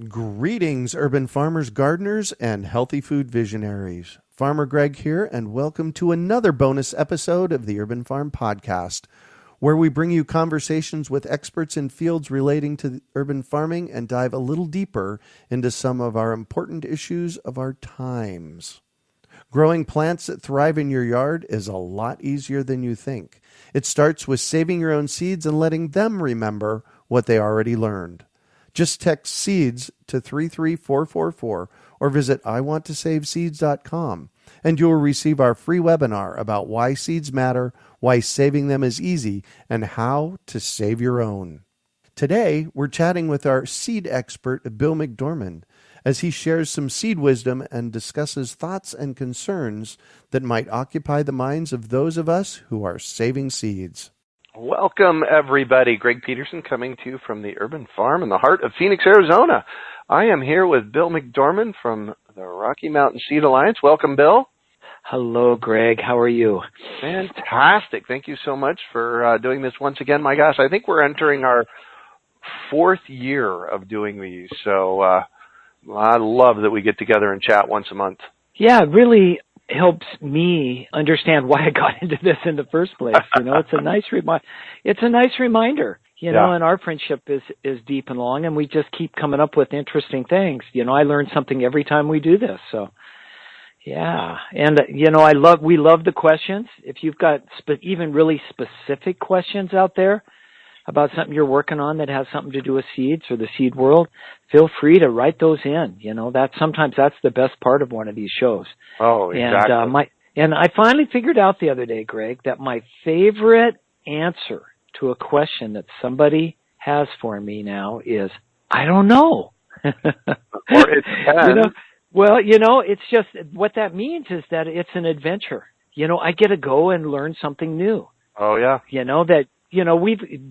Greetings, urban farmers, gardeners, and healthy food visionaries. Farmer Greg here, and welcome to another bonus episode of the Urban Farm Podcast, where we bring you conversations with experts in fields relating to urban farming and dive a little deeper into some of our important issues of our times. Growing plants that thrive in your yard is a lot easier than you think. It starts with saving your own seeds and letting them remember what they already learned. Just text SEEDS to 33444 or visit iwanttosaveseeds.com and you'll receive our free webinar about why seeds matter, why saving them is easy, and how to save your own. Today, we're chatting with our seed expert, Bill McDorman, as he shares some seed wisdom and discusses thoughts and concerns that might occupy the minds of those of us who are saving seeds. Welcome, everybody. Greg Peterson coming to you from the Urban Farm in the heart of Phoenix, Arizona. I am here with Bill McDorman from the Rocky Mountain Seed Alliance. Welcome, Bill. Hello, Greg. How are you? Fantastic. Thank you so much for doing this once again. My gosh, I think we're entering our fourth year of doing these. So I love that we get together and chat once a month. Yeah, it really helps me understand why I got into this in the first place. You know, it's a nice reminder, you know, and our friendship is deep and long, and we just keep coming up with interesting things. You know, I learn something every time we do this. So, yeah. And, you know, we love the questions. If you've got even really specific questions out there about something you're working on that has something to do with seeds or the seed world, feel free to write those in. You know, sometimes that's the best part of one of these shows. Oh, exactly. And I finally figured out the other day, Greg, that my favorite answer to a question that somebody has for me now is, I don't know. Or it can. You know, well, you know, it's just, what that means is that it's an adventure. You know, I get to go and learn something new. Oh, yeah. You know,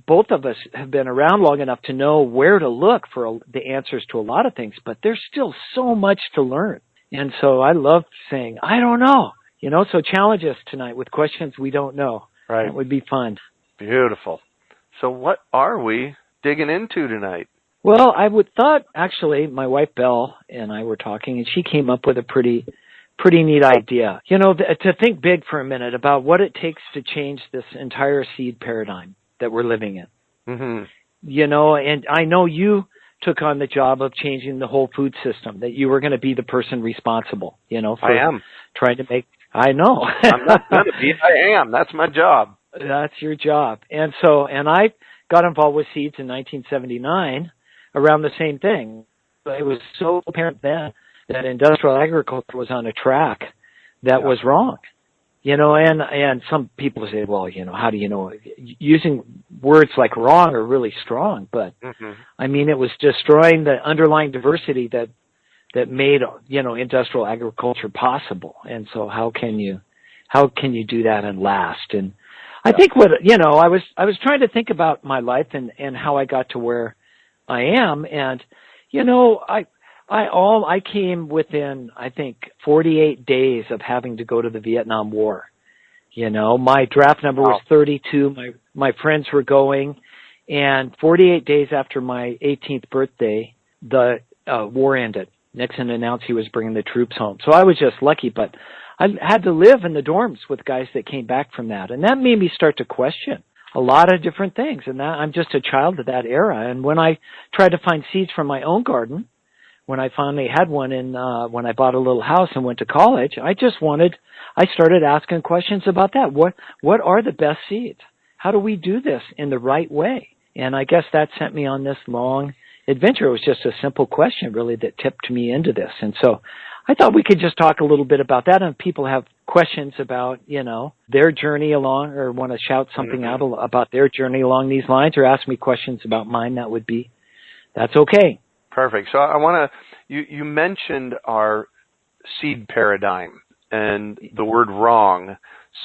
both of us have been around long enough to know where to look for the answers to a lot of things, but there's still so much to learn. And so I love saying, I don't know, you know, so challenge us tonight with questions we don't know. Right. That would be fun. Beautiful. So what are we digging into tonight? Well, actually, my wife Belle and I were talking, and she came up with a pretty neat idea. You know, to think big for a minute about what it takes to change this entire seed paradigm that we're living in. Mm-hmm. You know, and I know you took on the job of changing the whole food system, that you were going to be the person responsible, you know, for I am. Trying to make, I know. I'm not going to be, I am. That's my job. That's your job. And I got involved with seeds in 1979 around the same thing. It was so apparent then that industrial agriculture was on a track that was wrong. You know, and some people say, well, you know, how do you know? Using words like wrong are really strong, but I mean, it was destroying the underlying diversity that made, you know, industrial agriculture possible. And so how can you do that and last? And I think I was trying to think about my life and how I got to where I am. And, you know, I came within, I think, 48 days of having to go to the Vietnam War. You know, my draft number was 32. My friends were going, and 48 days after my 18th birthday, the war ended. Nixon announced he was bringing the troops home. So I was just lucky, but I had to live in the dorms with guys that came back from that, and that made me start to question a lot of different things. And I'm just a child of that era. And when I tried to find seeds from my own garden, when I finally had one when I bought a little house and went to college, I started asking questions about that. What are the best seeds? How do we do this in the right way? And I guess that sent me on this long adventure. It was just a simple question, really, that tipped me into this. And so I thought we could just talk a little bit about that. And if people have questions about, you know, their journey along, or want to shout something out about their journey along these lines, or ask me questions about mine, that's okay. Perfect. So I want to, you mentioned our seed paradigm and the word wrong.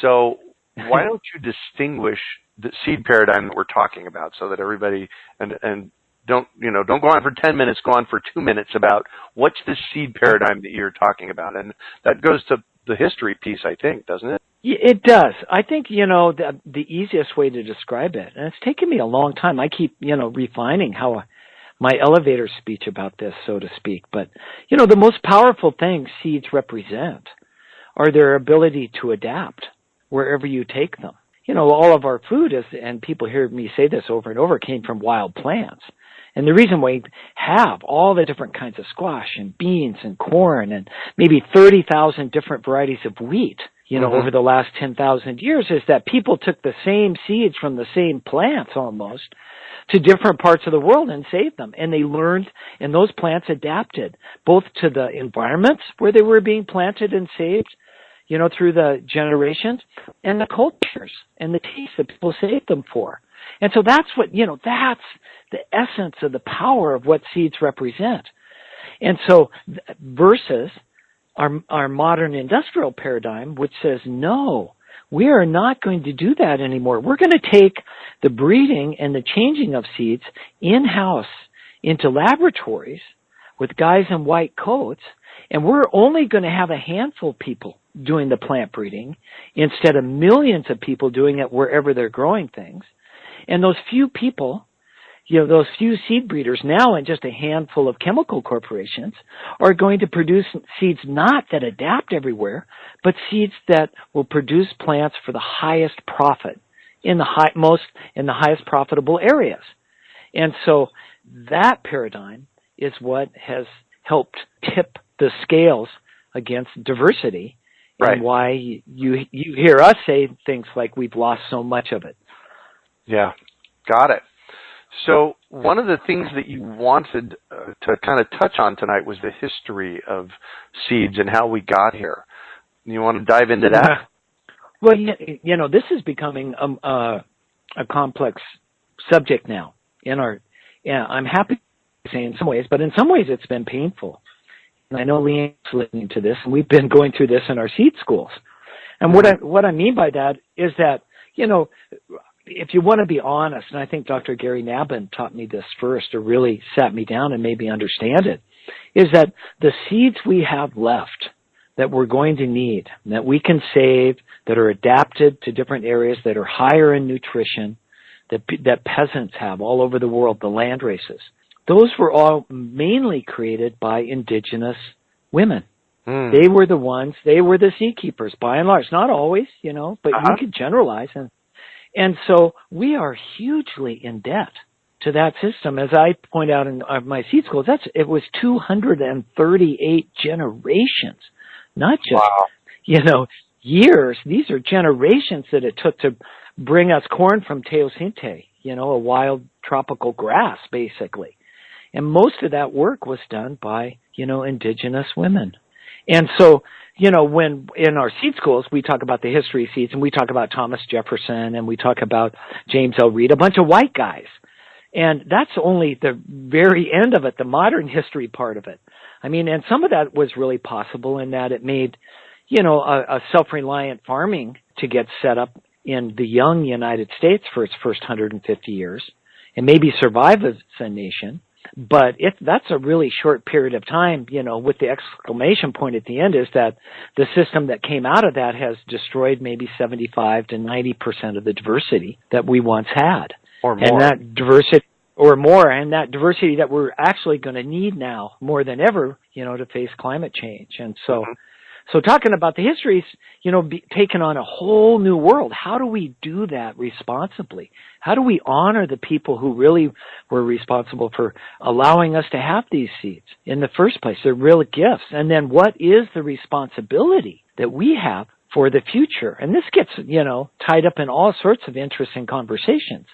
So why don't you distinguish the seed paradigm that we're talking about so that everybody, and don't go on for 10 minutes, go on for 2 minutes about what's the seed paradigm that you're talking about. And that goes to the history piece, I think, doesn't it? It does. I think, you know, the easiest way to describe it, and it's taken me a long time. I keep, you know, refining how my elevator speech about this, so to speak. But, the most powerful things seeds represent are their ability to adapt wherever you take them. All of our food is, and people hear me say this over and over, came from wild plants. And the reason we have all the different kinds of squash and beans and corn and maybe 30,000 different varieties of wheat, over the last 10,000 years is that people took the same seeds from the same plants almost to different parts of the world and saved them. And they learned, and those plants adapted both to the environments where they were being planted and saved, through the generations, and the cultures and the tastes that people saved them for. And so that's what, that's the essence of the power of what seeds represent. And so versus our modern industrial paradigm, which says, no, we are not going to do that anymore. We're going to take the breeding and the changing of seeds in-house into laboratories with guys in white coats, and we're only going to have a handful of people doing the plant breeding instead of millions of people doing it wherever they're growing things. And those few people, those few seed breeders now and just a handful of chemical corporations are going to produce seeds not that adapt everywhere, but seeds that will produce plants for the highest profit in the highest profitable areas. And so that paradigm is what has helped tip the scales against diversity, right, and why you hear us say things like we've lost so much of it. Yeah, got it. So one of the things that you wanted to kind of touch on tonight was the history of seeds and how we got here. You want to dive into that? Well, this is becoming a complex subject now. I'm happy to say in some ways, but in some ways it's been painful. And I know Leanne's listening to this, and we've been going through this in our seed schools. And what I mean by that is that, if you want to be honest, and I think Dr. Gary Nabin taught me this first, or really sat me down and made me understand it, is that the seeds we have left that we're going to need, that we can save, that are adapted to different areas, that are higher in nutrition, that peasants have all over the world, the land races, those were all mainly created by indigenous women. They were the ones, they were the seed keepers, by and large. Not always, but you could generalize. And so we are hugely in debt to that system. As I point out in my seed schools, it was 238 generations, not just, years. These are generations that it took to bring us corn from Teosinte, a wild tropical grass, basically. And most of that work was done by, indigenous women. And so, when in our seed schools, we talk about the history of seeds, and we talk about Thomas Jefferson, and we talk about James L. Reed, a bunch of white guys. And that's only the very end of it, the modern history part of it. I mean, and some of that was really possible in that it made, a self-reliant farming to get set up in the young United States for its first 150 years, and maybe survive as a nation. But that's a really short period of time, with the exclamation point at the end is that the system that came out of that has destroyed maybe 75 to 90% of the diversity that we once had. Or more. And that diversity, or more, and that diversity that we're actually going to need now more than ever, to face climate change. And so, So talking about the histories, taking on a whole new world. How do we do that responsibly? How do we honor the people who really were responsible for allowing us to have these seeds in the first place? They're real gifts. And then what is the responsibility that we have for the future? And this gets, tied up in all sorts of interesting conversations.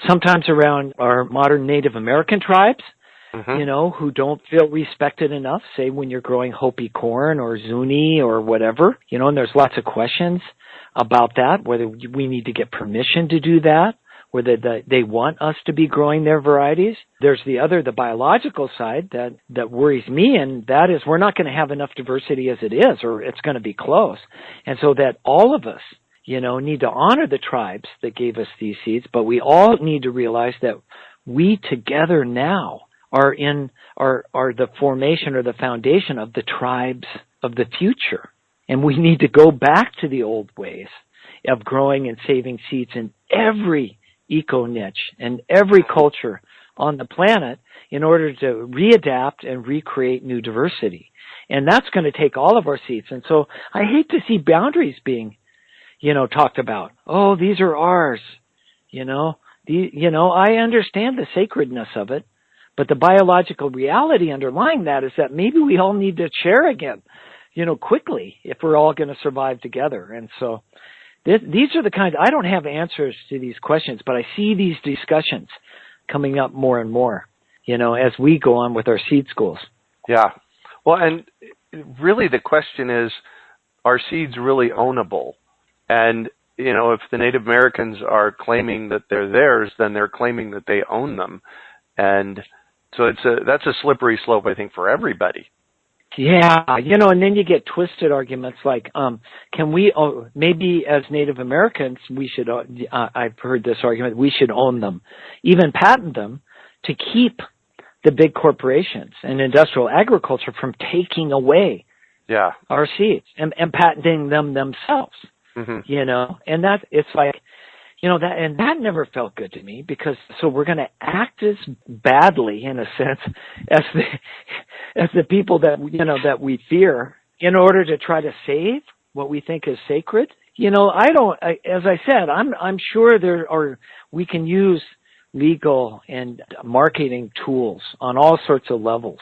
Sometimes around our modern Native American tribes, who don't feel respected enough, say when you're growing Hopi corn or Zuni or whatever, and there's lots of questions about that, whether we need to get permission to do that, whether they want us to be growing their varieties. There's the biological side that worries me, and that is we're not going to have enough diversity as it is, or it's going to be close. And so that all of us, need to honor the tribes that gave us these seeds, but we all need to realize that we together now are the formation or the foundation of the tribes of the future. And we need to go back to the old ways of growing and saving seeds in every eco niche and every culture on the planet in order to readapt and recreate new diversity. And that's going to take all of our seeds. And so I hate to see boundaries being, talked about. Oh, these are ours. I understand the sacredness of it, but the biological reality underlying that is that maybe we all need to share again, quickly if we're all going to survive together. And so these are the kinds, I don't have answers to these questions, but I see these discussions coming up more and more, as we go on with our seed schools. Yeah. Well, and really the question is, are seeds really ownable? And, if the Native Americans are claiming that they're theirs, then they're claiming that they own them. And so that's a slippery slope, I think, for everybody. Yeah, and then you get twisted arguments like, can we, maybe as Native Americans, we should, I've heard this argument, we should own them, even patent them to keep the big corporations and industrial agriculture from taking away our seeds and patenting them themselves, and that it's like, that never felt good to me because so we're going to act as badly in a sense as the people that that we fear in order to try to save what we think is sacred. As I said, I'm sure we can use legal and marketing tools on all sorts of levels,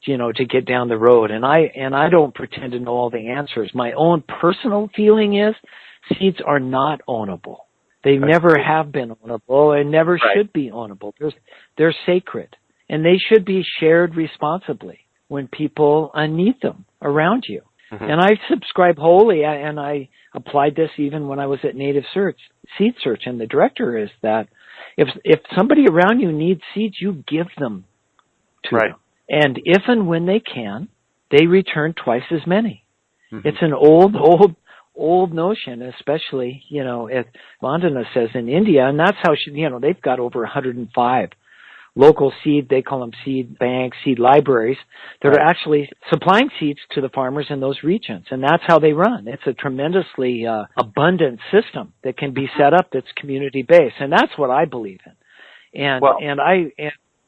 to get down the road. And I don't pretend to know all the answers. My own personal feeling is seeds are not ownable. They never have been ownable and never should be ownable. They're sacred, and they should be shared responsibly when people need them around you. Mm-hmm. And I subscribe wholly, and I applied this even when I was at Native Seed Search, and the director is that if somebody around you needs seeds, you give them to them. And if and when they can, they return twice as many. Mm-hmm. It's an old notion, especially, as Vandana says in India, and that's how they've got over 105 local seed, they call them seed banks, seed libraries, that are actually supplying seeds to the farmers in those regions, and that's how they run. It's a tremendously abundant system that can be set up that's community-based, and that's what I believe in.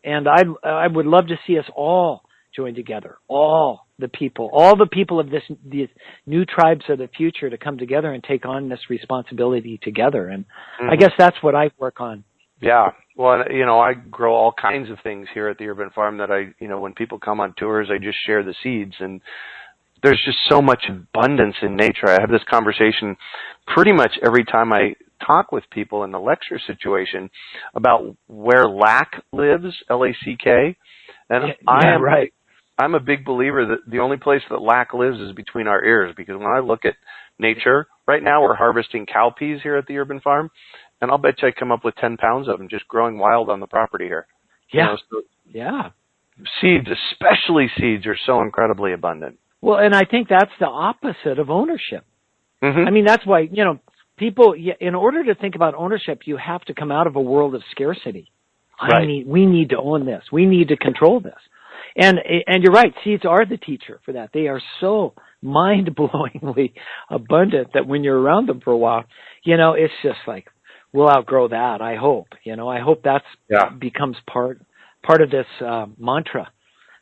And I would love to see us all join together, all the people of these new tribes of the future to come together and take on this responsibility together. And I guess that's what I work on. Yeah. Well, I grow all kinds of things here at the Urban Farm that when people come on tours, I just share the seeds. And there's just so much abundance in nature. I have this conversation pretty much every time I talk with people in the lecture situation about where lack lives, L-A-C-K. And I'm a big believer that the only place that lack lives is between our ears, because when I look at nature, right now we're harvesting cowpeas here at the Urban Farm, and I'll bet you I come up with 10 pounds of them just growing wild on the property here. Yeah. Seeds, especially seeds, are so incredibly abundant. Well, and I think that's the opposite of ownership. Mm-hmm. I mean, that's why, people, in order to think about ownership, you have to come out of a world of scarcity. We need to own this. We need to control this. And you're right, seeds are the teacher for that. They are so mind-blowingly abundant that when you're around them for a while, it's just like, we'll outgrow that, I hope. I hope becomes part of this mantra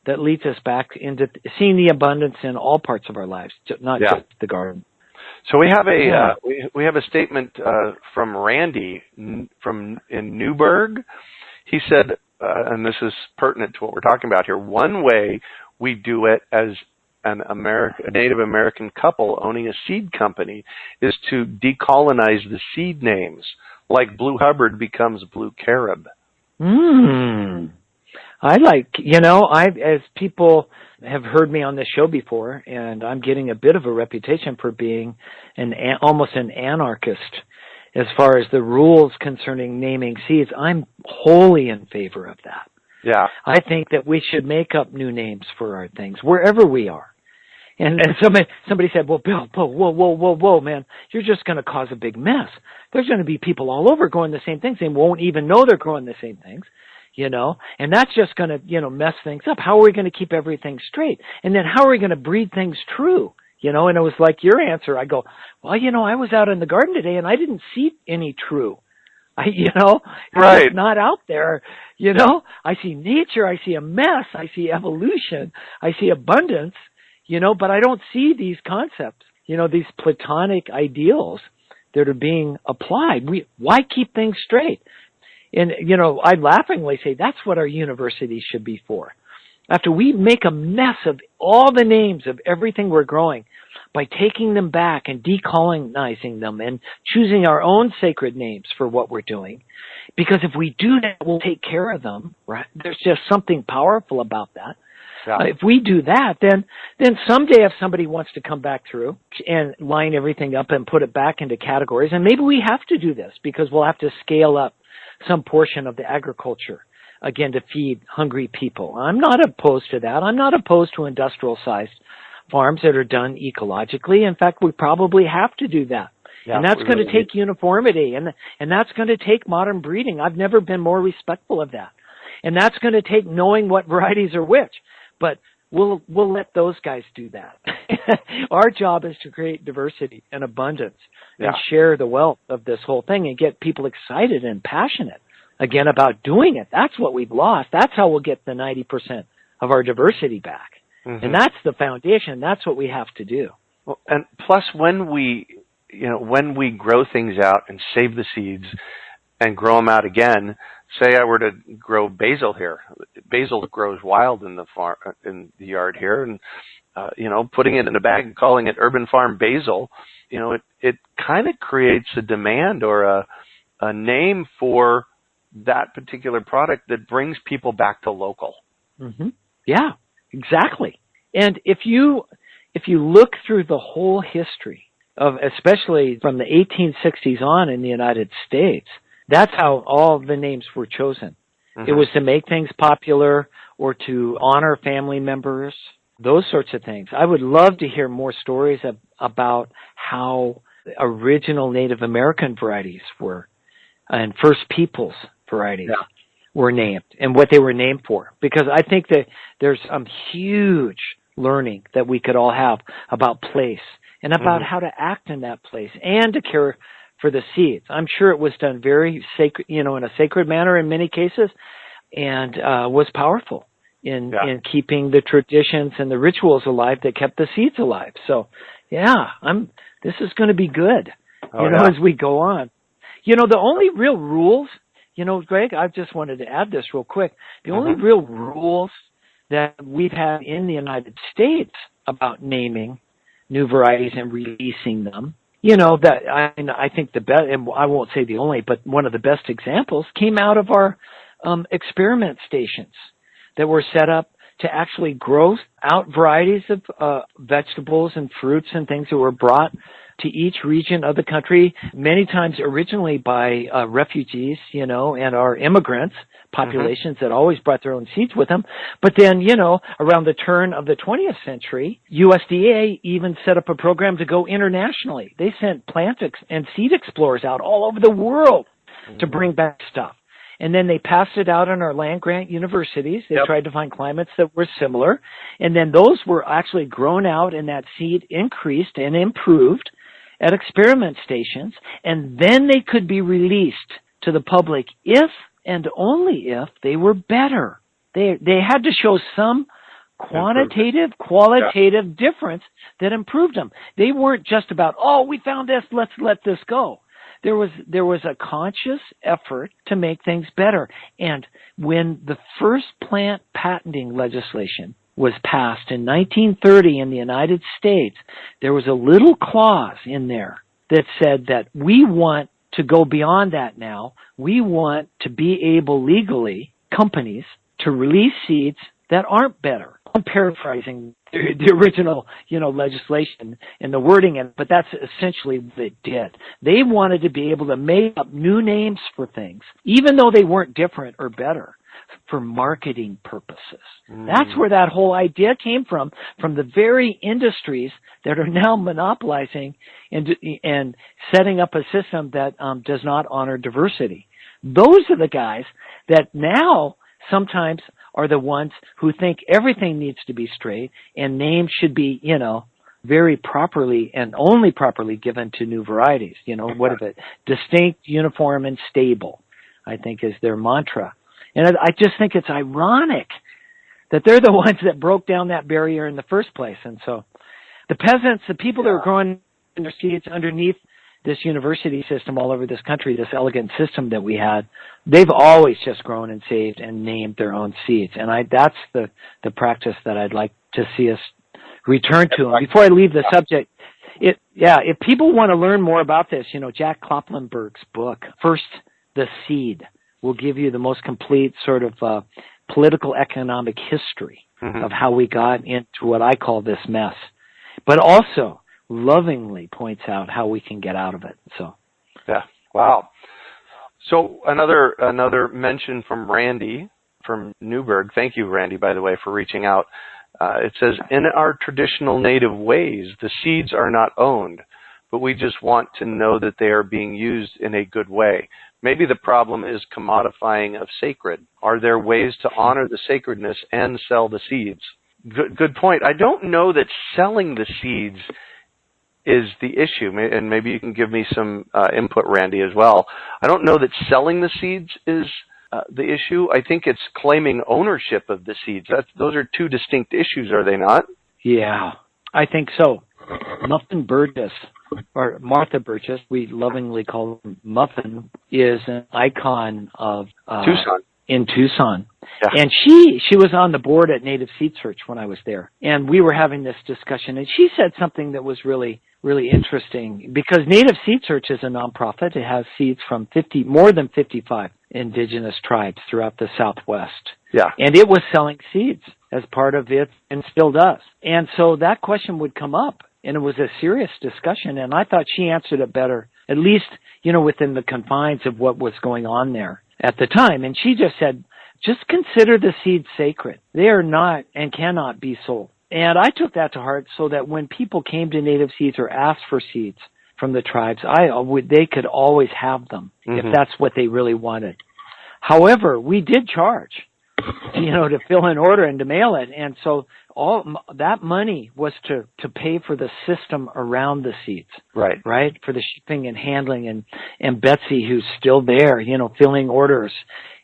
that leads us back into seeing the abundance in all parts of our lives, not just the garden. So we have we have a statement from Randy in Newburgh. He said, and this is pertinent to what we're talking about here, one way we do it as a Native American couple owning a seed company is to decolonize the seed names, like Blue Hubbard becomes Blue Carib. I like, as people have heard me on this show before, and I'm getting a bit of a reputation for being almost an anarchist as far as the rules concerning naming seeds. I'm wholly in favor of that. Yeah. I think that we should make up new names for our things wherever we are. And somebody said, well, Bill, whoa, man, you're just going to cause a big mess. There's going to be people all over growing the same things. They won't even know they're growing the same things, and that's just going to, mess things up. How are we going to keep everything straight? And then how are we going to breed things true? And it was like your answer. I go, well, I was out in the garden today and I didn't see any true Right. It's not out there. I see nature, I see a mess, I see evolution, I see abundance, but I don't see these concepts, these Platonic ideals that are being applied. Why keep things straight? And, I laughingly say that's what our universities should be for. After we make a mess of all the names of everything we're growing, by taking them back and decolonizing them and choosing our own sacred names for what we're doing. Because if we do that, we'll take care of them, right? There's just something powerful about that. Yeah. If we do that, then someday if somebody wants to come back through and line everything up and put it back into categories, and maybe we have to do this because we'll have to scale up some portion of the agriculture, again, to feed hungry people. I'm not opposed to that. I'm not opposed to industrial-sized farms that are done ecologically. In fact, we probably have to do that. Yeah, and that's going to take uniformity, and that's going to take modern breeding. I've never been more respectful of that. And that's going to take knowing what varieties are which. But we'll let those guys do that. Our job is to create diversity and abundance and share the wealth of this whole thing and get people excited and passionate, again, about doing it. That's what we've lost. That's how we'll get the 90% of our diversity back. Mm-hmm. And that's the foundation. That's what we have to do. Well, and plus, when we grow things out and save the seeds and grow them out again, say I were to grow basil here. Basil grows wild in the yard here, and putting it in a bag and calling it Urban Farm Basil, it kind of creates a demand or a name for that particular product that brings people back to local. Mm-hmm. Yeah. Exactly. And if you look through the whole history of, especially from the 1860s on in the United States, that's how all the names were chosen. Mm-hmm. It was to make things popular or to honor family members, those sorts of things. I would love to hear more stories about how original Native American varieties were and First Peoples varieties were named and what they were named for. Because I think that there's some huge learning that we could all have about place and about how to act in that place and to care for the seeds. I'm sure it was done very sacred, in a sacred manner in many cases, and was powerful in keeping the traditions and the rituals alive that kept the seeds alive. So, this is going to be good, as we go on. The only real rules, Greg, I just wanted to add this real quick. The only real rules that we've had in the United States about naming new varieties and releasing them, that I think the best, and I won't say the only, but one of the best examples came out of our experiment stations that were set up to actually grow out varieties of vegetables and fruits and things that were brought to each region of the country, many times originally by refugees, and our immigrants, populations that always brought their own seeds with them. But then, around the turn of the 20th century, USDA even set up a program to go internationally. They sent plant and seed explorers out all over the world to bring back stuff. And then they passed it out in our land-grant universities. They tried to find climates that were similar. And then those were actually grown out and that seed increased and improved at experiment stations. And then they could be released to the public if and only if they were better. They had to show some quantitative, qualitative difference that improved them. They weren't just about, we found this, let's let this go. There was a conscious effort to make things better. And when the first plant patenting legislation was passed in 1930 in the United States, there was a little clause in there that said that we want to go beyond that now. We want to be able legally, companies, to release seeds that aren't better. I'm paraphrasing the original, legislation and the wording, but that's essentially what it did. They wanted to be able to make up new names for things, even though they weren't different or better, for marketing purposes. That's where that whole idea came from the very industries that are now monopolizing and setting up a system that does not honor diversity. Those are the guys that now sometimes are the ones who think everything needs to be straight and names should be, very properly and only properly given to new varieties. What is it? Distinct, uniform, and stable, I think, is their mantra. And I just think it's ironic that they're the ones that broke down that barrier in the first place. And so the peasants, the people that are growing their seeds underneath this university system all over this country, this elegant system that we had, they've always just grown and saved and named their own seeds. And that's the practice that I'd like to see us return to. And before I leave the subject, if people want to learn more about this, Jack Kloppenberg's book, First the Seed, will give you the most complete sort of political economic history of how we got into what I call this mess, but also lovingly points out how we can get out of it. So, yeah, wow. So another mention from Randy from Newburgh. Thank you, Randy, by the way, for reaching out. It says, in our traditional native ways, the seeds are not owned, but we just want to know that they are being used in a good way. Maybe the problem is commodifying of sacred. Are there ways to honor the sacredness and sell the seeds? Good point. I don't know that selling the seeds is the issue, and maybe you can give me some input, Randy, as well. I don't know that selling the seeds is the issue. I think it's claiming ownership of the seeds. Those are two distinct issues, are they not? Yeah, I think so. Muffin Burgess, or Martha Burgess, we lovingly call her Muffin, is an icon of Tucson. In Tucson. Yeah. And she was on the board at Native Seed Search when I was there. And we were having this discussion, and she said something that was really, really interesting, because Native Seed Search is a nonprofit. It has seeds from more than 55 indigenous tribes throughout the Southwest. Yeah. And it was selling seeds as part of it, and still does. And so that question would come up, and it was a serious discussion, and I thought she answered it better, at least, within the confines of what was going on there at the time. And she just said, just consider the seeds sacred. They are not and cannot be sold. And I took that to heart, so that when people came to Native Seeds or asked for seeds from the tribes, they could always have them if that's what they really wanted. However, we did charge, to fill an order and to mail it. And so all that money was to pay for the system around the seeds. Right. For the shipping and handling, and Betsy, who's still there, filling orders,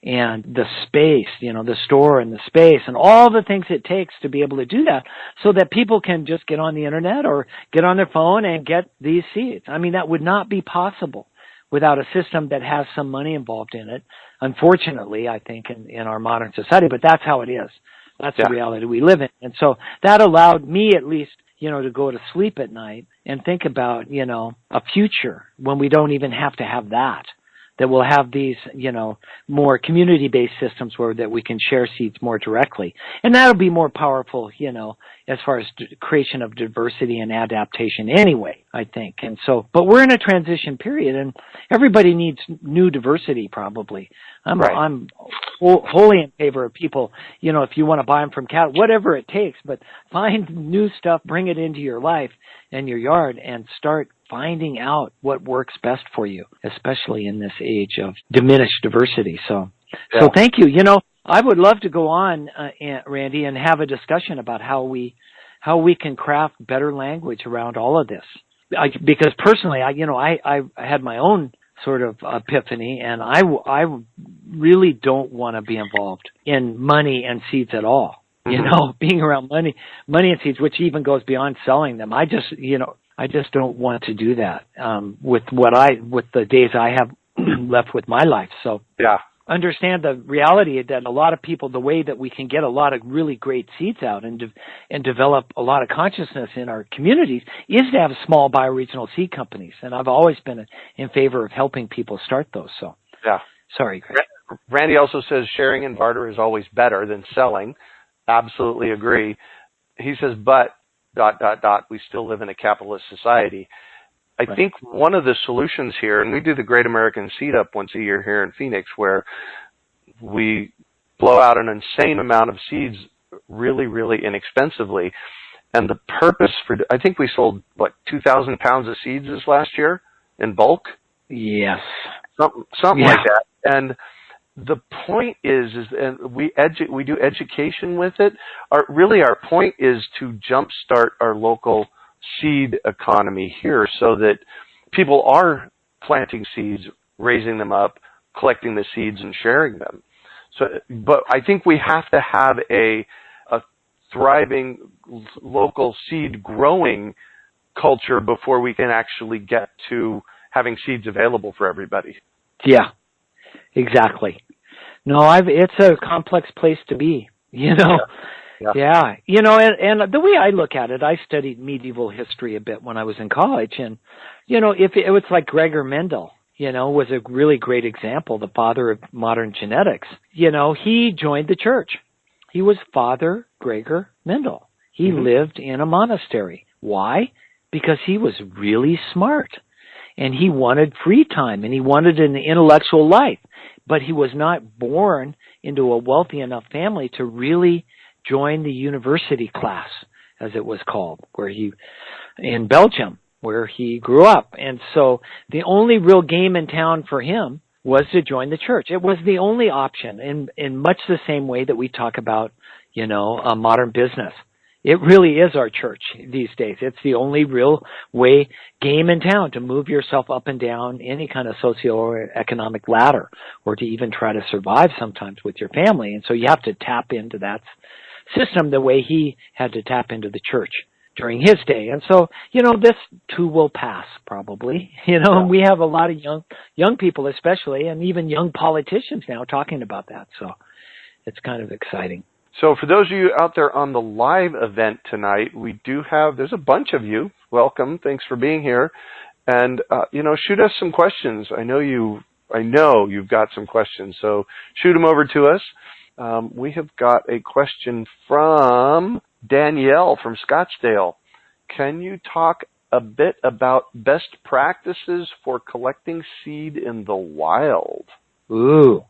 and the space, the store and the space, and all the things it takes to be able to do that, so that people can just get on the internet or get on their phone and get these seeds. I mean, that would not be possible without a system that has some money involved in it, unfortunately, I think, in our modern society. But that's how it is. That's the reality we live in. And so that allowed me, at least, to go to sleep at night and think about, a future when we don't even have to have that we'll have these, more community-based systems that we can share seeds more directly. And that'll be more powerful, as far as creation of diversity and adaptation anyway, I think. And so, but we're in a transition period, and everybody needs new diversity, probably. I'm wholly in favor of people, if you want to buy them from cattle, whatever it takes, but find new stuff, bring it into your life and your yard, and start finding out what works best for you, especially in this age of diminished diversity. So thank you. I would love to go on, Randy, and have a discussion about how we can craft better language around all of this. Because personally, I had my own sort of epiphany, and I really don't want to be involved in money and seeds at all. Being around money and seeds, which even goes beyond selling them. I just don't want to do that with the days I have left with my life. So understand the reality that a lot of people, the way that we can get a lot of really great seeds out and develop a lot of consciousness in our communities is to have small bioregional seed companies. And I've always been in favor of helping people start those. So sorry, Greg. Randy also says sharing and barter is always better than selling. Absolutely agree. He says, but ... we still live in a capitalist society. I think one of the solutions here, and we do the Great American Seed Up once a year here in Phoenix, where we blow out an insane amount of seeds really, really inexpensively. And the purpose I think we sold, 2,000 pounds of seeds this last year in bulk? Yes. Something like that. And the point is and we do education with it. Our point is to jumpstart our local seed economy here so that people are planting seeds, raising them up, collecting the seeds and sharing them. So, but I think we have to have a thriving local seed growing culture before we can actually get to having seeds available for everybody. Yeah, exactly. No, it's a complex place to be, you know. Yeah. You know, and the way I look at it, I studied medieval history a bit when I was in college, and, you know, if it was like Gregor Mendel, you know, was a really great example, the father of modern genetics. You know, he joined the church. He was Father Gregor Mendel. He lived in a monastery. Why? Because he was really smart, and he wanted free time, and he wanted an intellectual life, but he was not born into a wealthy enough family to really join the university class, as it was called, in Belgium, where he grew up. And so the only real game in town for him was to join the church. It was the only option, in much the same way that we talk about, you know, a modern business. It really is our church these days. It's the only real game in town to move yourself up and down any kind of socioeconomic ladder, or to even try to survive sometimes with your family. And so you have to tap into that system the way he had to tap into the church during his day. And so, you know, this too will pass probably. You know, and we have a lot of young people especially, and even young politicians now talking about that. So it's kind of exciting. So for those of you out there on the live event tonight, there's a bunch of you. Welcome. Thanks for being here. And, you know, shoot us some questions. I know you've got some questions, so shoot them over to us. We have got a question from Danielle from Scottsdale. Can you talk a bit about best practices for collecting seed in the wild? Ooh,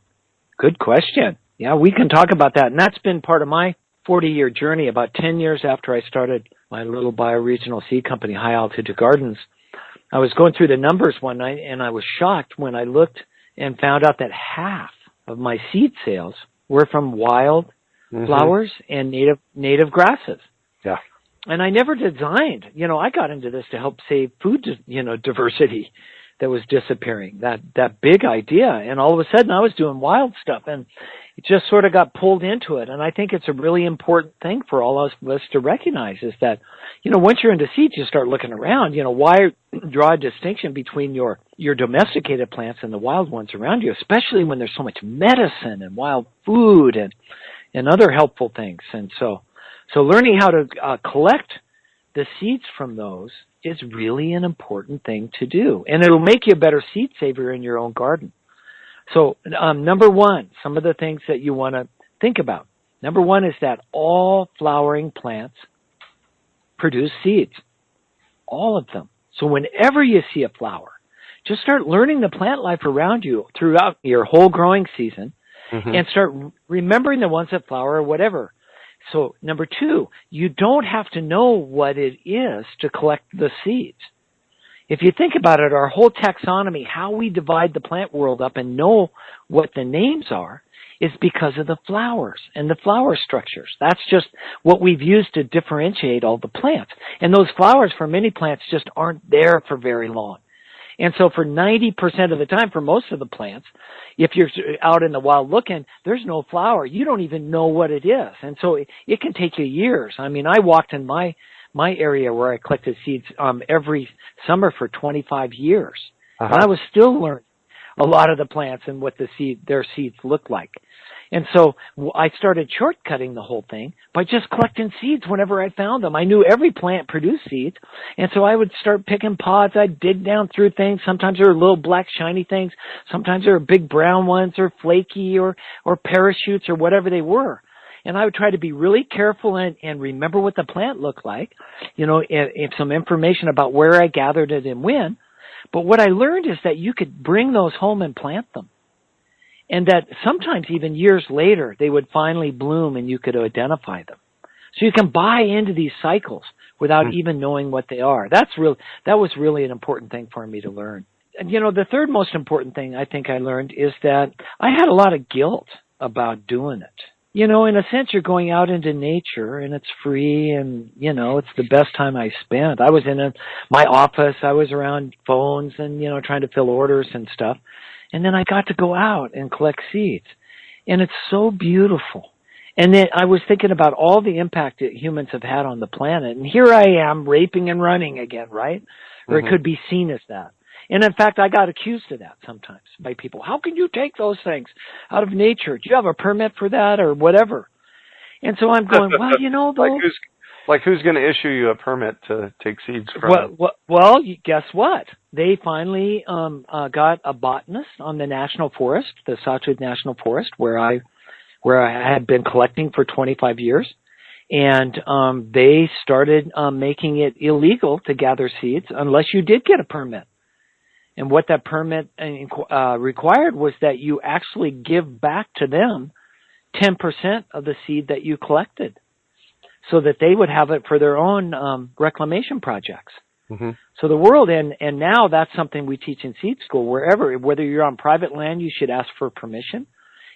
good question. Yeah, we can talk about that. And that's been part of my 40-year journey. About 10 years after I started my little bioregional seed company, High Altitude Gardens, I was going through the numbers one night, and I was shocked when I looked and found out that half of my seed sales were from wild flowers and native grasses. Yeah. And I never designed, you know, I got into this to help save food, you know, diversity that was disappearing, that big idea. And all of a sudden I was doing wild stuff, and it just sort of got pulled into it. And I think it's a really important thing for all of us to recognize is that, you know, once you're into seeds, you start looking around, you know, why draw a distinction between your domesticated plants and the wild ones around you, especially when there's so much medicine and wild food and other helpful things. And so learning how to collect the seeds from those is really an important thing to do. And it'll make you a better seed saver in your own garden. So number one, some of the things that you want to think about. Number one is that all flowering plants produce seeds. All of them. So whenever you see a flower, just start learning the plant life around you throughout your whole growing season and start remembering the ones that flower or whatever. So number two, you don't have to know what it is to collect the seeds. If you think about it, our whole taxonomy, how we divide the plant world up and know what the names are, is because of the flowers and the flower structures. That's just what we've used to differentiate all the plants. And those flowers for many plants just aren't there for very long. And so for 90% of the time, for most of the plants, if you're out in the wild looking, there's no flower. You don't even know what it is. And so it can take you years. I mean, I walked in my area where I collected seeds every summer for 25 years. And I was still learning a lot of the plants and what their seeds look like. And so I started shortcutting the whole thing by just collecting seeds whenever I found them. I knew every plant produced seeds, and so I would start picking pods. I'd dig down through things. Sometimes there were little black shiny things. Sometimes there were big brown ones or flaky or parachutes or whatever they were. And I would try to be really careful and remember what the plant looked like, you know, and some information about where I gathered it and when. But what I learned is that you could bring those home and plant them. And that sometimes even years later, they would finally bloom and you could identify them. So you can buy into these cycles without even knowing what they are. That was really an important thing for me to learn. And, you know, the third most important thing I think I learned is that I had a lot of guilt about doing it. in a sense, you're going out into nature, and it's free, and, it's the best time I spent. I was in my office. I was around phones and, trying to fill orders and stuff. And then I got to go out and collect seeds. And it's so beautiful. And then I was thinking about all the impact that humans have had on the planet. And here I am raping and running again, right? Or it could be seen as that. And in fact, I got accused of that sometimes by people. How can you take those things out of nature? Do you have a permit for that or whatever? And so I'm going, well, though. Who's going to issue you a permit to take seeds from? Well, guess what? They finally got a botanist on the National Forest, the Sawtooth National Forest, where I had been collecting for 25 years. And they started making it illegal to gather seeds unless you did get a permit. And what that permit required was that you actually give back to them 10% of the seed that you collected so that they would have it for their own reclamation projects. Mm-hmm. So the world, and now that's something we teach in seed school, whether you're on private land, you should ask for permission.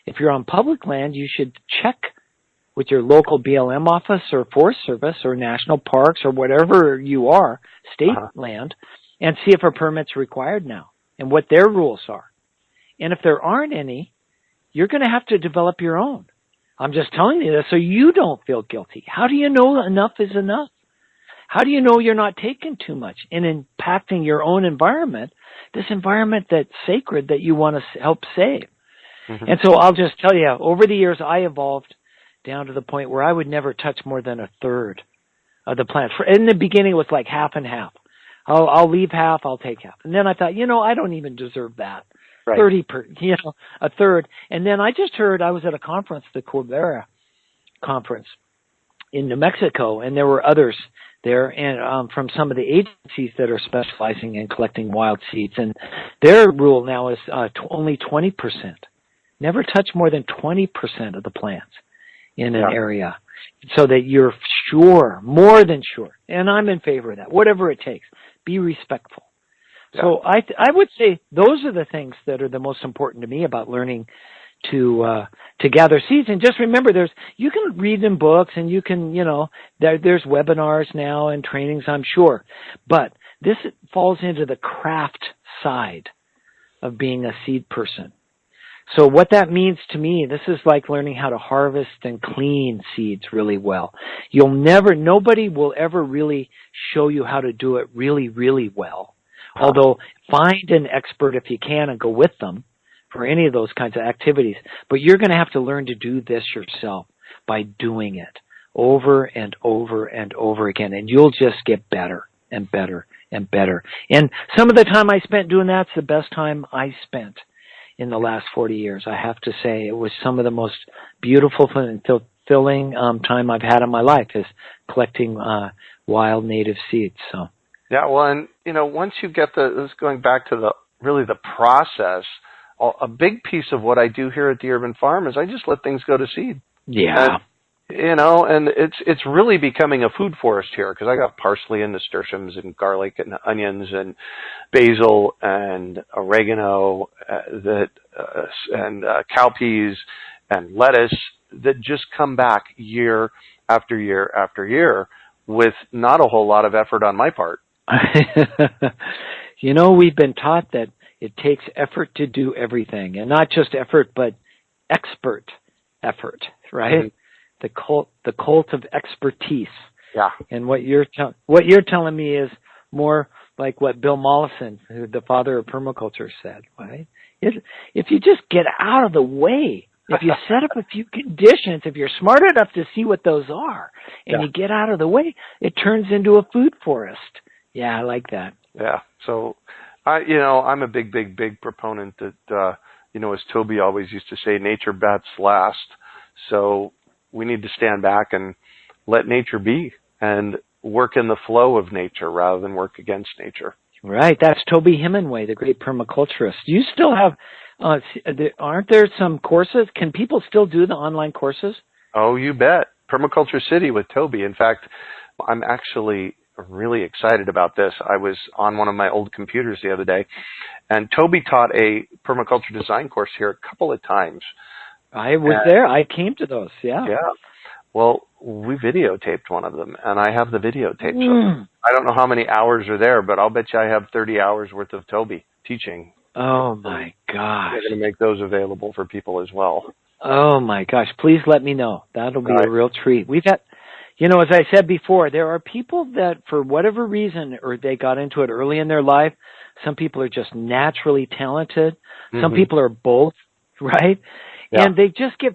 If you're on public land, you should check with your local BLM office or Forest Service or national parks or whatever you are, state land, and see if a permit's required now and what their rules are. And if there aren't any, you're going to have to develop your own. I'm just telling you this so you don't feel guilty. How do you know enough is enough? How do you know you're not taking too much and impacting your own environment, this environment that's sacred that you want to help save? Mm-hmm. And so I'll just tell you, over the years, I evolved down to the point where I would never touch more than a third of the plant. In the beginning, it was like half and half. I'll leave half, I'll take half. And then I thought, I don't even deserve that. Right. A third. And then I just heard, I was at a conference, the Corbera conference in New Mexico, and there were others there and from some of the agencies that are specializing in collecting wild seeds. And their rule now is only 20%. Never touch more than 20% of the plants in an area so that you're sure, more than sure. And I'm in favor of that, whatever it takes. Be respectful. Yeah. So I would say those are the things that are the most important to me about learning to gather seeds. And just remember, you can read in books and you can, there's webinars now and trainings, I'm sure. But this falls into the craft side of being a seed person. So what that means to me, this is like learning how to harvest and clean seeds really well. Nobody will ever really show you how to do it really, really well. Although find an expert if you can and go with them for any of those kinds of activities. But you're going to have to learn to do this yourself by doing it over and over and over again. And you'll just get better and better and better. And some of the time I spent doing that's the best time I spent in the last 40 years. I have to say it was some of the most beautiful and fulfilling time I've had in my life is collecting wild native seeds. So. Yeah, well, and, once you get this going back to the process, a big piece of what I do here at the Urban Farm is I just let things go to seed. Yeah. And it's really becoming a food forest here because I got parsley and nasturtiums and garlic and onions and basil and oregano and cowpeas and lettuce that just come back year after year after year with not a whole lot of effort on my part. We've been taught that it takes effort to do everything, and not just effort, but expert effort, right? Mm-hmm. The cult of expertise. Yeah. And what you're telling me is more like what Bill Mollison, the father of permaculture, said, right? If you just get out of the way, if you set up a few conditions, if you're smart enough to see what those are, and you get out of the way, it turns into a food forest. Yeah, I like that. Yeah. So, I'm a big proponent that, as Toby always used to say, nature bats last. So we need to stand back and let nature be and work in the flow of nature rather than work against nature. Right. That's Toby Hemingway, the great permaculturist. You still have, aren't there some courses? Can people still do the online courses? Oh, you bet. Permaculture City with Toby. In fact, I'm actually really excited about this. I was on one of my old computers the other day, and Toby taught a permaculture design course here a couple of times. I was there. I came to those. Yeah. Yeah. Well, we videotaped one of them, and I have the videotapes of them. I don't know how many hours are there, but I'll bet you I have 30 hours worth of Toby teaching. Oh, my gosh. We're going to make those available for people as well. Oh, my gosh. Please let me know. That'll be a real treat. We've had, as I said before, there are people that, for whatever reason, or they got into it early in their life. Some people are just naturally talented. Some people are both, right? Yeah. And they just get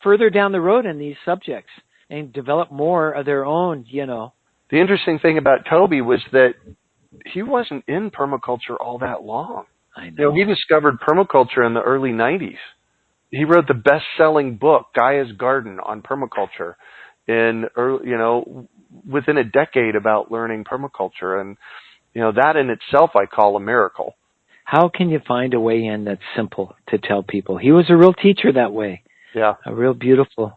further down the road in these subjects and develop more of their own, The interesting thing about Toby was that he wasn't in permaculture all that long. I know. He discovered permaculture in the early 90s. He wrote the best-selling book, Gaia's Garden, on permaculture within a decade about learning permaculture. And, that in itself I call a miracle. How can you find a way in that's simple to tell people? He was a real teacher that way. Yeah. A beautiful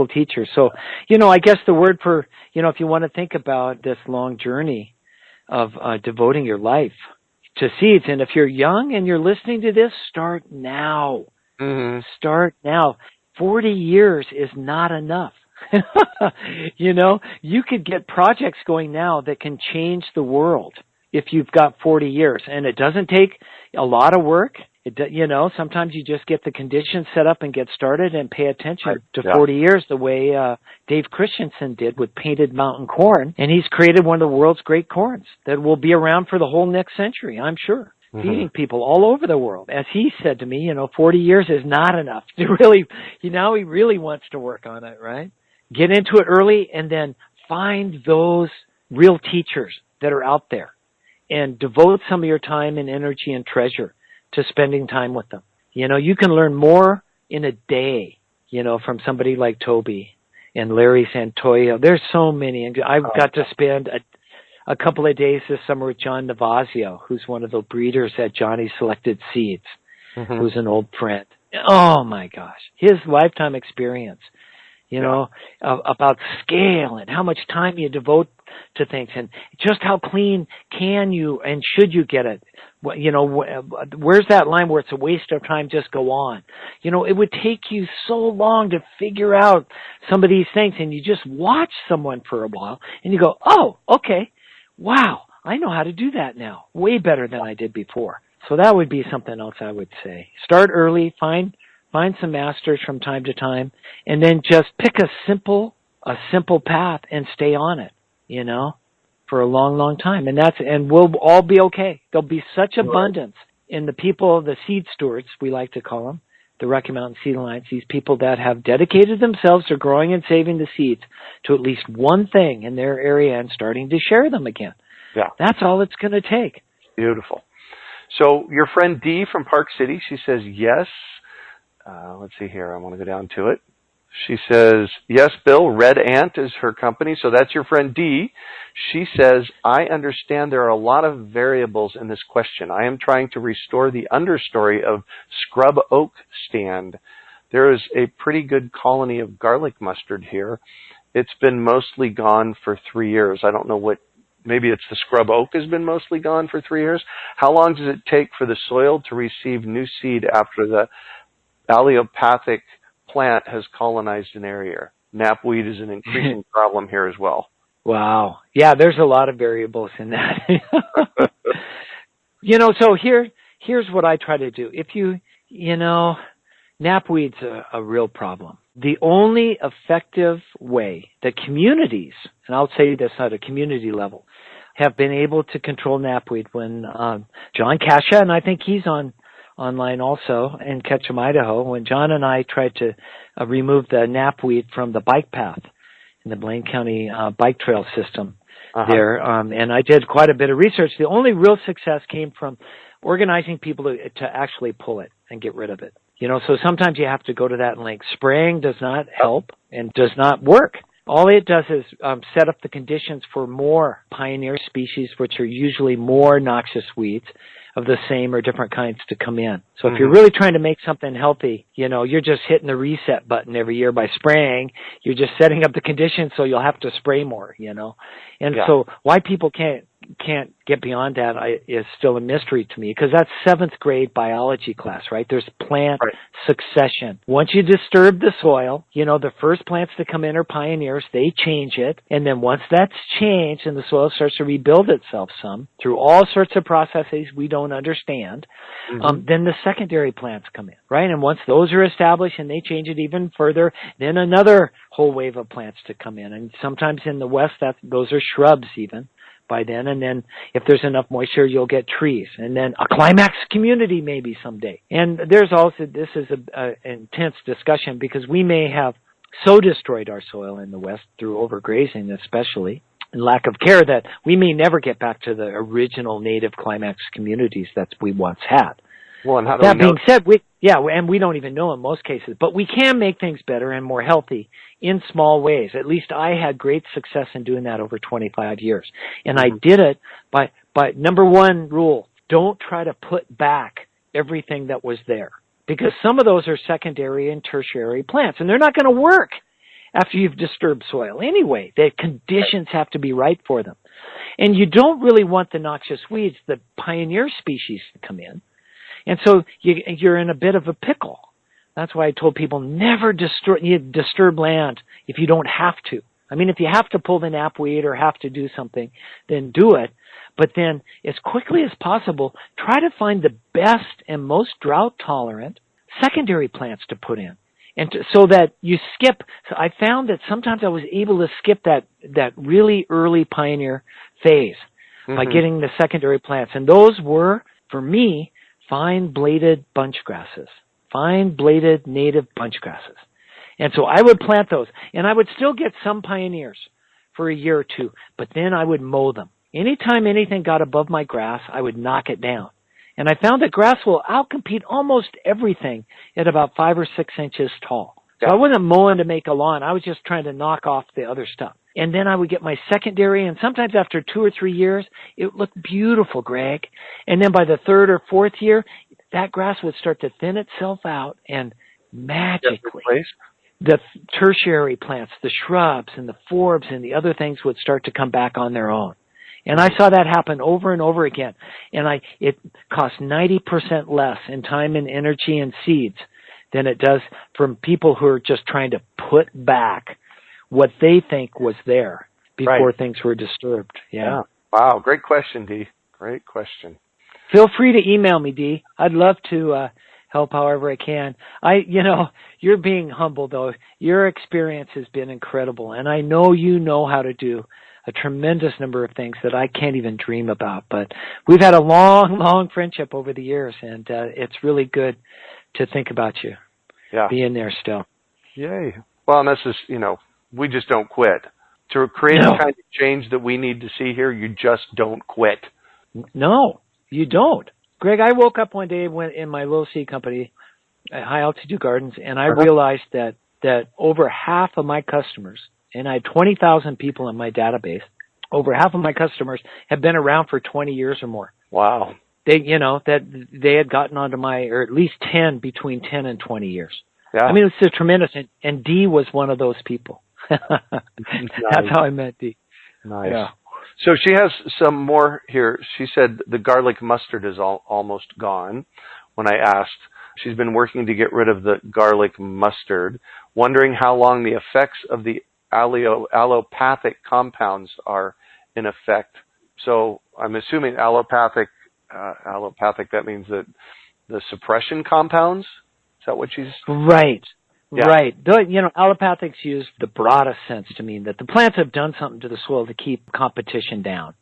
teacher. So, I guess the word for, if you want to think about this long journey of devoting your life to seeds, and if you're young and you're listening to this, start now. Mm-hmm. Start now. 40 years is not enough. You could get projects going now that can change the world if you've got 40 years. And it doesn't take a lot of work. Sometimes you just get the conditions set up and get started and pay attention to 40 years the way Dave Christensen did with Painted Mountain Corn. And he's created one of the world's great corns that will be around for the whole next century, I'm sure. Feeding people all over the world. As he said to me, 40 years is not enough to really, he really wants to work on it, right? Get into it early and then find those real teachers that are out there and devote some of your time and energy and treasure to spending time with them. You can learn more in a day, from somebody like Toby and Larry Santoyo. There's so many. And I've got to spend a couple of days this summer with John Navazio, who's one of the breeders at Johnny Selected Seeds, who's an old friend. Oh, my gosh. His lifetime experience, about scale and how much time you devote to things and just how clean can you and should you get it. Where's that line where it's a waste of time, just go on? It would take you so long to figure out some of these things, and you just watch someone for a while and you go, oh, okay. Wow, I know how to do that now, way better than I did before. So that would be something else I would say. Start early, find some masters from time to time, and then just pick a simple path and stay on it, for a long, long time. And we'll all be okay. There'll be such abundance in the people, the seed stewards, we like to call them, the Rocky Mountain Seed Alliance, these people that have dedicated themselves to growing and saving the seeds to at least one thing in their area and starting to share them again. Yeah. That's all it's going to take. Beautiful. So your friend Dee from Park City, she says yes. Let's see here. I want to go down to it. She says, yes, Bill, Red Ant is her company. So that's your friend Dee. She says, I understand there are a lot of variables in this question. I am trying to restore the understory of scrub oak stand. There is a pretty good colony of garlic mustard here. It's been mostly gone for 3 years. I don't know maybe it's the scrub oak has been mostly gone for 3 years. How long does it take for the soil to receive new seed after the allelopathic plant has colonized an area? Knapweed is an increasing problem here as well. Wow. Yeah, there's a lot of variables in that. So here's what I try to do. If knapweed's a real problem. The only effective way that communities, and I'll say this at a community level, have been able to control knapweed when John Kasha, and I think he's online also in Ketchum, Idaho, when John and I tried to remove the knapweed from the bike path in the Blaine County bike trail system there. And I did quite a bit of research. The only real success came from organizing people to actually pull it and get rid of it. So sometimes you have to go to that length. Spraying does not help and does not work. All it does is set up the conditions for more pioneer species, which are usually more noxious weeds of the same or different kinds to come in. So if you're really trying to make something healthy, you're just hitting the reset button every year by spraying. You're just setting up the conditions so you'll have to spray more, And so why people can't can't get beyond that is still a mystery to me, because that's 7th grade biology class, right? There's plant succession. Once you disturb the soil, the first plants to come in are pioneers. They change it. And then once that's changed and the soil starts to rebuild itself some through all sorts of processes we don't understand, then the secondary plants come in, right? And once those are established and they change it even further, then another whole wave of plants to come in. And sometimes in the West, those are shrubs even by then. And then if there's enough moisture, you'll get trees. And then a climax community maybe someday. And there's also, this is an intense discussion, because we may have so destroyed our soil in the West through overgrazing especially, and lack of care, that we may never get back to the original native climax communities that we once had. Well, and how do that we know? being said, and we don't even know in most cases, but we can make things better and more healthy in small ways. At least I had great success in doing that over 25 years. And I did it by number one rule: don't try to put back everything that was there, because some of those are secondary and tertiary plants, and they're not going to work after you've disturbed soil anyway. The conditions have to be right for them. And you don't really want the noxious weeds, the pioneer species, to come in. And so you're in a bit of a pickle. That's why I told people never disturb land if you don't have to. I mean, if you have to pull the knapweed or have to do something, then do it. But then, as quickly as possible, try to find the best and most drought-tolerant secondary plants to put in. And so that you skip. So I found that sometimes I was able to skip that really early pioneer phase by getting the secondary plants. And those were, for me, fine-bladed bunch grasses, fine-bladed native bunch grasses. And so I would plant those, and I would still get some pioneers for a year or two, but then I would mow them. Anytime anything got above my grass, I would knock it down. And I found that grass will outcompete almost everything at about 5 or 6 inches tall. So I wasn't mowing to make a lawn. I was just trying to knock off the other stuff. And then I would get my secondary, and sometimes after 2 or 3 years, it looked beautiful, Greg. And then by the 3rd or 4th year, that grass would start to thin itself out, and magically, the tertiary plants, the shrubs and the forbs and the other things would start to come back on their own. And I saw that happen over and over again. And it costs 90% less in time and energy and seeds than it does from people who are just trying to put back what they think was there before things were disturbed. Yeah. Wow. Great question, Dee. Great question. Feel free to email me, Dee. I'd love to help however I can. You're being humble, though. Your experience has been incredible, and I know you know how to do a tremendous number of things that I can't even dream about. But we've had a long, long friendship over the years, and it's really good to think about you being there still. Yay. Well, and this is, we just don't quit. To create the kind of change that we need to see here, you just don't quit. No, you don't. Greg, I woke up one day in my little seed company at High Altitude Gardens, and I realized that over half of my customers, and I had 20,000 people in my database, over half of my customers have been around for 20 years or more. Wow. They had gotten onto or at least between 10 and 20 years. Yeah. I mean, it's a tremendous, and Dee was one of those people. That's how I met Dee. Nice. Yeah. So she has some more here. She said the garlic mustard is almost gone. When I asked, she's been working to get rid of the garlic mustard, wondering how long the effects of the allopathic compounds are in effect. So I'm assuming allopathic, that means that the suppression compounds? Is that what she's... Right. Yeah. Right. Allopathic's used the broadest sense to mean that the plants have done something to the soil to keep competition down,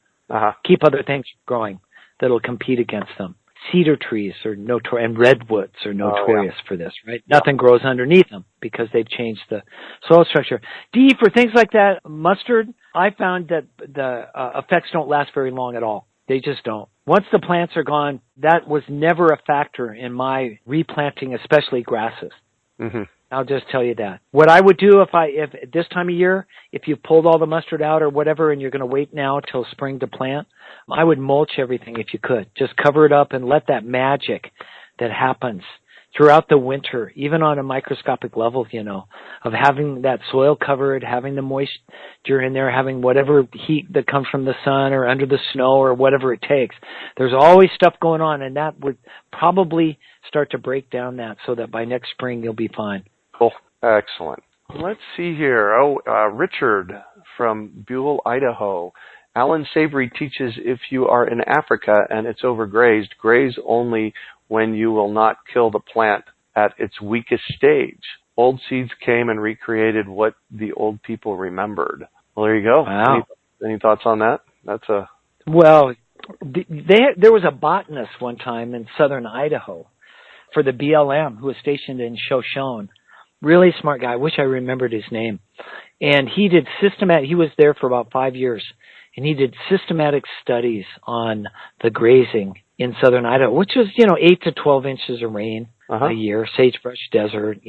keep other things growing that'll compete against them. Cedar trees are and redwoods are notorious for this, right? Nothing grows underneath them because they've changed the soil structure. Dee, for things like that, mustard, I found that the effects don't last very long at all. They just don't. Once the plants are gone, that was never a factor in my replanting, especially grasses. Mm-hmm. I'll just tell you that. What I would do if this time of year, if you pulled all the mustard out or whatever and you're going to wait now till spring to plant, I would mulch everything if you could. Just cover it up and let that magic that happens throughout the winter, even on a microscopic level, of having that soil covered, having the moisture in there, having whatever heat that comes from the sun or under the snow or whatever it takes. There's always stuff going on, and that would probably start to break down that so that by next spring you'll be fine. Cool. Excellent. Let's see here. Richard from Buell, Idaho. Alan Savory teaches if you are in Africa and it's overgrazed, graze only when you will not kill the plant at its weakest stage. Old seeds came and recreated what the old people remembered. Well, there you go. Wow. Any thoughts on that? Well, there was a botanist one time in southern Idaho for the BLM who was stationed in Shoshone. Really smart guy. I wish I remembered his name. And he was there for about 5 years, and he did systematic studies on the grazing in southern Idaho, which was, 8 to 12 inches of rain a year, sagebrush desert,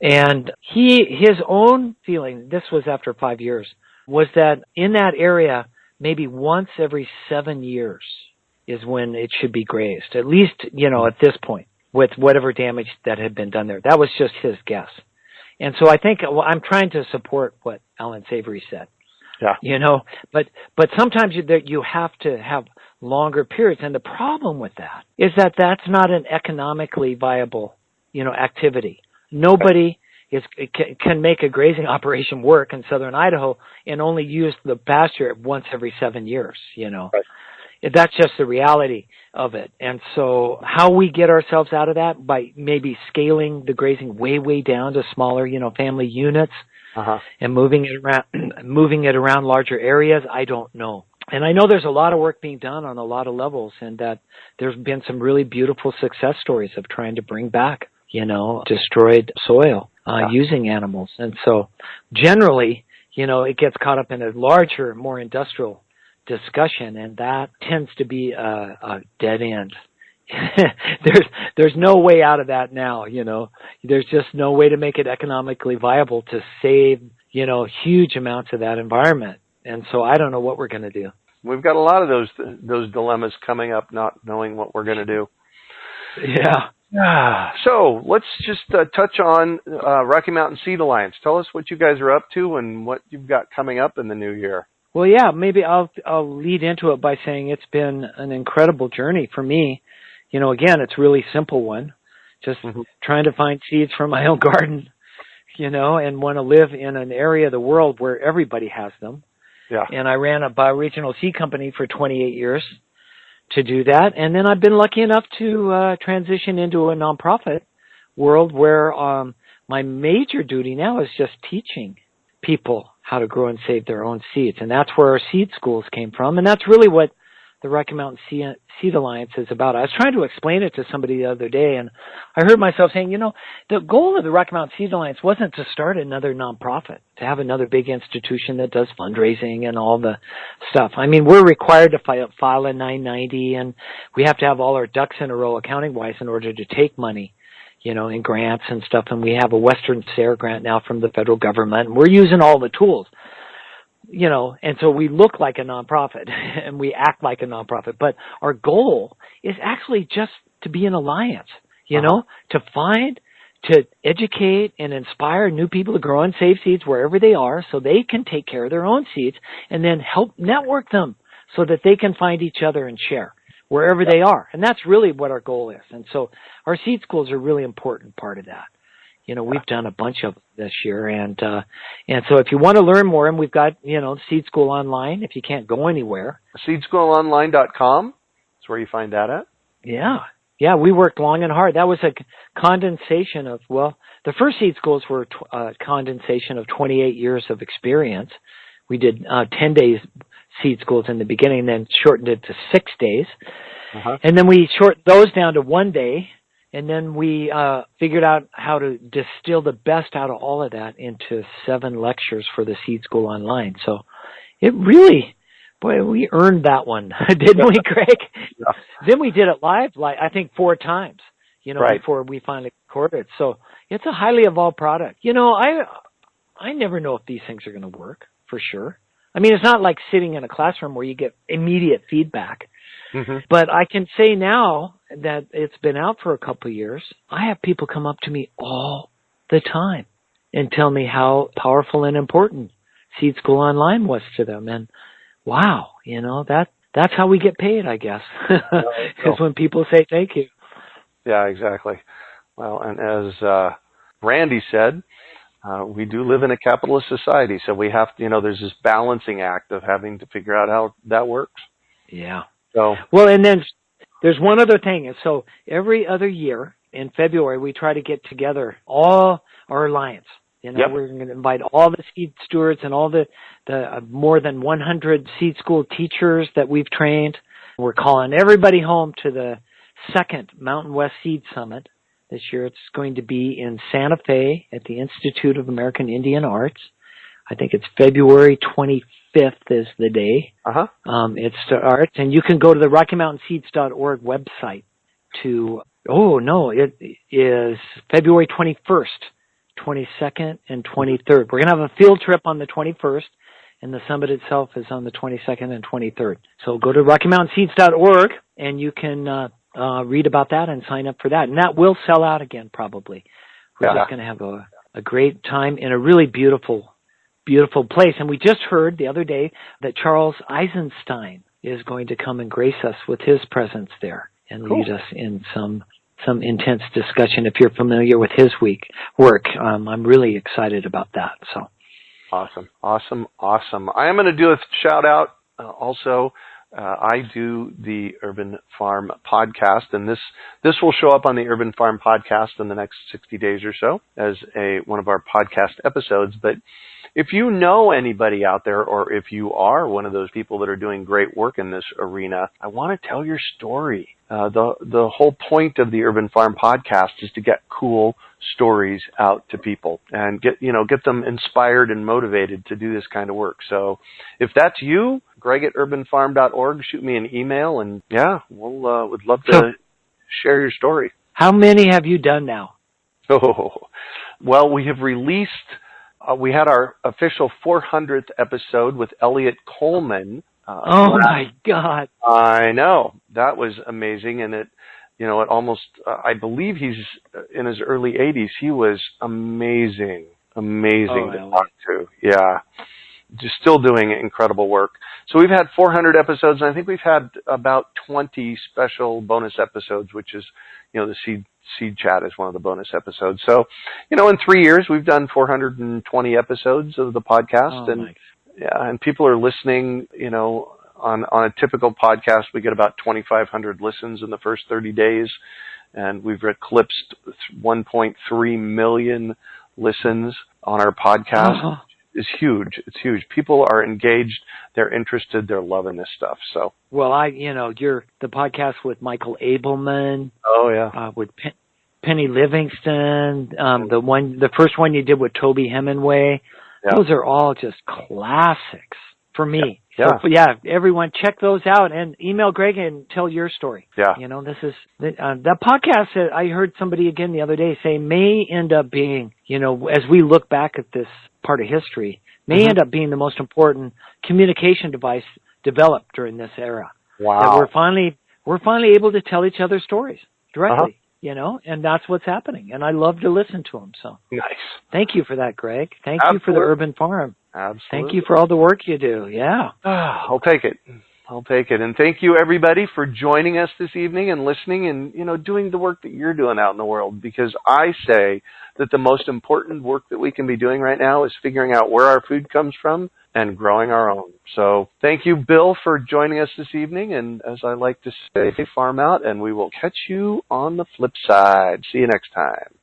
And his own feeling, this was after 5 years, was that in that area, maybe once every 7 years is when it should be grazed, at least, at this point, with whatever damage that had been done there. That was just his guess. And so I think I'm trying to support what Alan Savory said. Yeah. But sometimes you have to have longer periods. And the problem with that is that that's not an economically viable, activity. Nobody can make a grazing operation work in southern Idaho and only use the pasture once every 7 years, Right. That's just the reality of it. And so how we get ourselves out of that, by maybe scaling the grazing way, way down to smaller, family units and moving it around larger areas, I don't know. And I know there's a lot of work being done on a lot of levels, and that there's been some really beautiful success stories of trying to bring back, destroyed soil using animals. And so generally, it gets caught up in a larger, more industrial discussion, and that tends to be a dead end. There's no way out of that now. There's just no way to make it economically viable to save huge amounts of that environment. And so I don't know what we're going to do. We've got a lot of those dilemmas coming up, not knowing what we're going to do. Yeah. So let's just touch on Rocky Mountain Seed Alliance. Tell us what you guys are up to and what you've got coming up in the new year. Well, yeah, maybe I'll lead into it by saying it's been an incredible journey for me. Again, it's a really simple one, just trying to find seeds for my own garden, and want to live in an area of the world where everybody has them. Yeah. And I ran a bioregional seed company for 28 years to do that. And then I've been lucky enough to transition into a nonprofit world where my major duty now is just teaching people how to grow and save their own seeds. And that's where our seed schools came from. And that's really what the Rocky Mountain Seed Alliance is about. I was trying to explain it to somebody the other day, and I heard myself saying, the goal of the Rocky Mountain Seed Alliance wasn't to start another nonprofit, to have another big institution that does fundraising and all the stuff. I mean, we're required to file a 990, and we have to have all our ducks in a row accounting-wise in order to take money, in grants and stuff. And we have a Western SARE grant now from the federal government, and we're using all the tools. And so we look like a nonprofit and we act like a nonprofit, but our goal is actually just to be an alliance, to educate and inspire new people to grow and save seeds wherever they are so they can take care of their own seeds, and then help network them so that they can find each other and share wherever they are. And that's really what our goal is. And so our seed schools are a really important part of that. We've done a bunch of this year, and so if you want to learn more, and we've got, Seed School Online, if you can't go anywhere. SeedSchoolOnline.com is where you find that at? Yeah, we worked long and hard. That was a condensation of, the first seed schools were a condensation of 28 years of experience. We did 10 days seed schools in the beginning, then shortened it to 6 days. And then we shortened those down to 1 day. And then we figured out how to distill the best out of all of that into 7 lectures for the Seed School Online. So it really, we earned that one, didn't we, Greg? Yeah. Then we did it live, I think 4 times, right, before we finally recorded. So it's a highly evolved product. I never know if these things are going to work, for sure. I mean, it's not like sitting in a classroom where you get immediate feedback. But I can say now, that it's been out for a couple of years, I have people come up to me all the time and tell me how powerful and important Seed School Online was to them. And wow, that's how we get paid, I guess, is when people say thank you. Yeah, exactly. Well, and as Randy said, we do live in a capitalist society, so we have to, there's this balancing act of having to figure out how that works. Yeah. So well, and then there's one other thing. So every other year in February, we try to get together all our alliance. We're going to invite all the seed stewards and all the more than 100 seed school teachers that we've trained. We're calling everybody home to the second Mountain West Seed Summit. This year it's going to be in Santa Fe at the Institute of American Indian Arts. I think it's February 25th is the day. It starts, and you can go to the RockyMountainSeeds.org website it is February 21st. 22nd and 23rd. We're going to have a field trip on the 21st, and the summit itself is on the 22nd and 23rd. So go to RockyMountainSeeds.org, and you can read about that and sign up for that. And that will sell out again, probably. We're just going to have a great time in a really beautiful, beautiful place. And we just heard the other day that Charles Eisenstein is going to come and grace us with his presence there and lead us in some intense discussion if you're familiar with his work. I'm really excited about that. So awesome. I am going to do a shout out also. I do the Urban Farm podcast, and this will show up on the Urban Farm podcast in the next 60 days or so as one of our podcast episodes. But if you know anybody out there, or if you are one of those people that are doing great work in this arena, I want to tell your story. The whole point of the Urban Farm podcast is to get cool stories out to people and get them inspired and motivated to do this kind of work. So if that's you, Greg@urbanfarm.org, shoot me an email, and would love to share your story. How many have you done now? Well, we have released. We had our official 400th episode with Eliot Coleman. Oh my God! I know, that was amazing, and it almost. I believe he's in his early 80s. He was amazing to talk to. Yeah, just still doing incredible work. So we've had 400 episodes, and I think we've had about 20 special bonus episodes, which is, the Seed Chat is one of the bonus episodes. So, in 3 years, we've done 420 episodes of the podcast, and people are listening. On a typical podcast, we get about 2,500 listens in the first 30 days, and we've eclipsed 1.3 million listens on our podcast. It's huge. It's huge. People are engaged. They're interested. They're loving this stuff. So, well, you're the podcast with Michael Abelman. Oh yeah. With Penny Livingston. The first one you did with Toby Hemingway. Yeah. Those are all just classics for me. Yeah. So, everyone check those out and email Greg and tell your story. Yeah. This is that podcast that I heard somebody again the other day say may end up being, as we look back at this part of history, may end up being the most important communication device developed during this era. Wow. That we're finally able to tell each other stories directly. And that's what's happening. And I love to listen to them. So nice. Thank you for that, Greg. Thank you for the Urban Farm. Absolutely. Thank you for all the work you do. Yeah. I'll take it. And thank you, everybody, for joining us this evening and listening and, doing the work that you're doing out in the world, because I say that the most important work that we can be doing right now is figuring out where our food comes from and growing our own. So thank you, Bill, for joining us this evening. And as I like to say, farm out, and we will catch you on the flip side. See you next time.